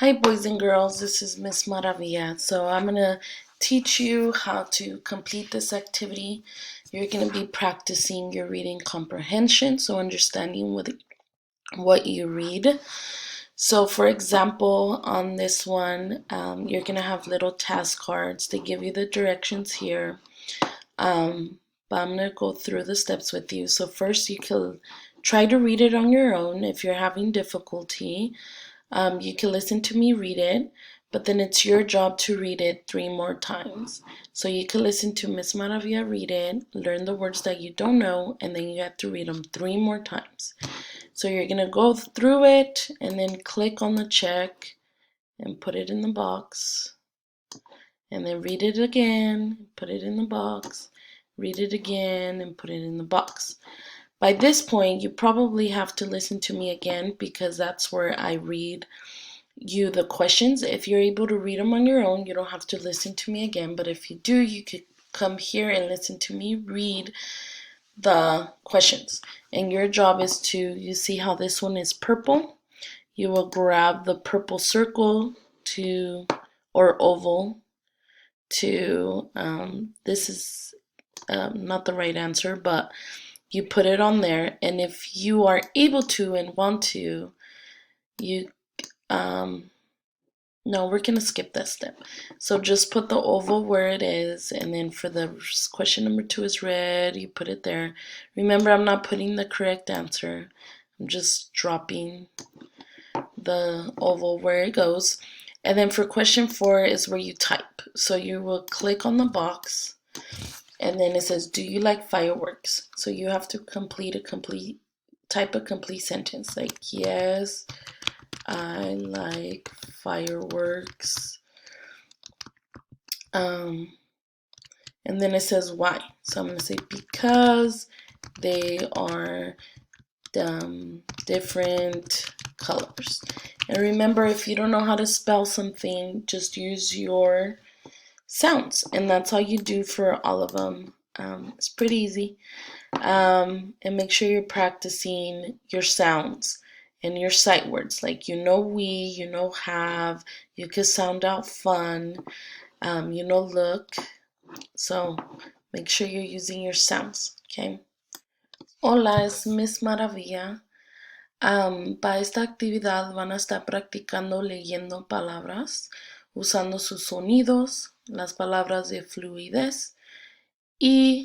Hi boys and girls, this is Miss Maravilla. So I'm going to teach you how to complete this activity. You're going to be practicing your reading comprehension, so understanding what you read. So for example, on this one, you're going to have little task cards. They give you the directions here. But I'm going to go through the steps with you. So first you can try to read it on your own if you're having difficulty. You can listen to me read it, but then it's your job to read it 3 more times. So you can listen to Miss Maravilla read it, learn the words that you don't know, and then you have to read them 3 more times. So you're going to go through it and then click on the check and put it in the box. And then read it again, put it in the box, read it again, and put it in the box. By this point, you probably have to listen to me again because that's where I read you the questions. If you're able to read them on your own, you don't have to listen to me again. But if you do, you could come here and listen to me read the questions. And your job is to, you see how this one is purple? You will grab the purple circle or oval to, this is not the right answer, but you put it on there, and if you are able to and want to, you no, we're gonna skip that step. So just put the oval where it is, and then for the question number 2 is red, you put it there. Remember, I'm not putting the correct answer. I'm just dropping the oval where it goes. And then for question 4 is where you type. So you will click on the box, and then it says, do you like fireworks? So you have to type a complete sentence like, yes, I like fireworks. And then it says why. So I'm going to say because they are different colors. And remember, if you don't know how to spell something, just use your sounds, and that's all you do for all of them. It's pretty easy. And make sure you're practicing your sounds and your sight words, like we, have, you could sound out fun, look. So make sure you're using your sounds, okay? Hola, es Miss Maravilla. Para esta actividad van a estar practicando leyendo palabras, usando sus sonidos, las palabras de fluidez y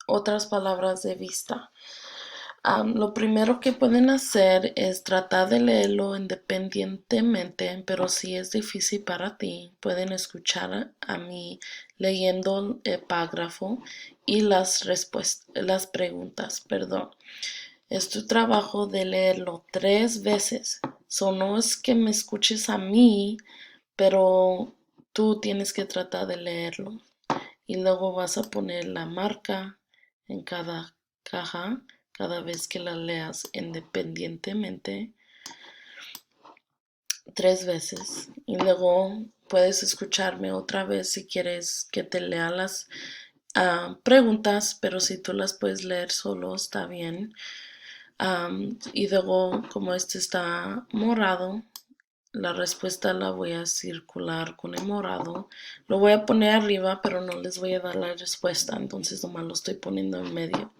otras palabras de vista. Lo primero que pueden hacer es tratar de leerlo independientemente, pero si es difícil para ti, pueden escuchar a mí leyendo el párrafo y las preguntas, perdón. Es tu trabajo de leerlo 3 veces. No es que me escuches a mí, pero tú tienes que tratar de leerlo. Y luego vas a poner la marca en cada caja cada vez que la leas independientemente 3 veces. Y luego puedes escucharme otra vez si quieres que te lea las preguntas, pero si tú las puedes leer solo está bien. Y luego, como este está morado, la respuesta la voy a circular con el morado. Lo voy a poner arriba, pero no les voy a dar la respuesta, entonces nomás lo estoy poniendo en medio.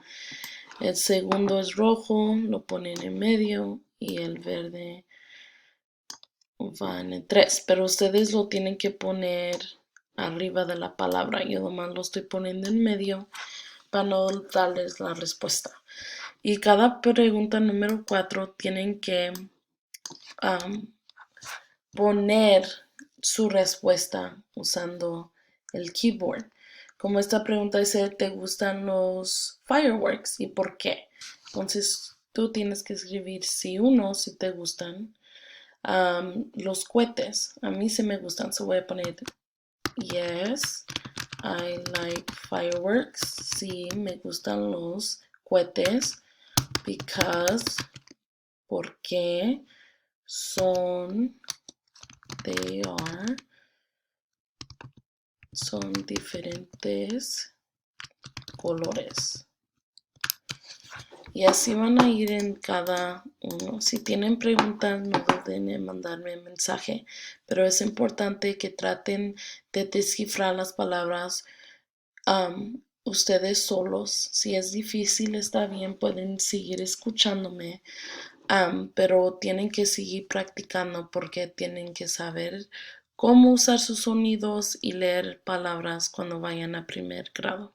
El segundo es rojo, lo ponen en medio, y el verde va en el 3, pero ustedes lo tienen que poner arriba de la palabra. Yo nomás lo estoy poniendo en medio para no darles la respuesta. Y cada pregunta número 4 tienen que poner su respuesta usando el keyboard. Como esta pregunta dice, ¿te gustan los fireworks? ¿Y por qué? Entonces tú tienes que escribir sí o no, si te gustan. Los cohetes, a mí sí me gustan, so voy a poner yes, I like fireworks. Sí, me gustan los cohetes. Because, porque son diferentes colores. Y así van a ir en cada uno. Si tienen preguntas, no duden en mandarme un mensaje, pero es importante que traten de descifrar las palabras ustedes solos. Si es difícil, está bien, pueden seguir escuchándome, pero tienen que seguir practicando porque tienen que saber cómo usar sus sonidos y leer palabras cuando vayan a primer grado.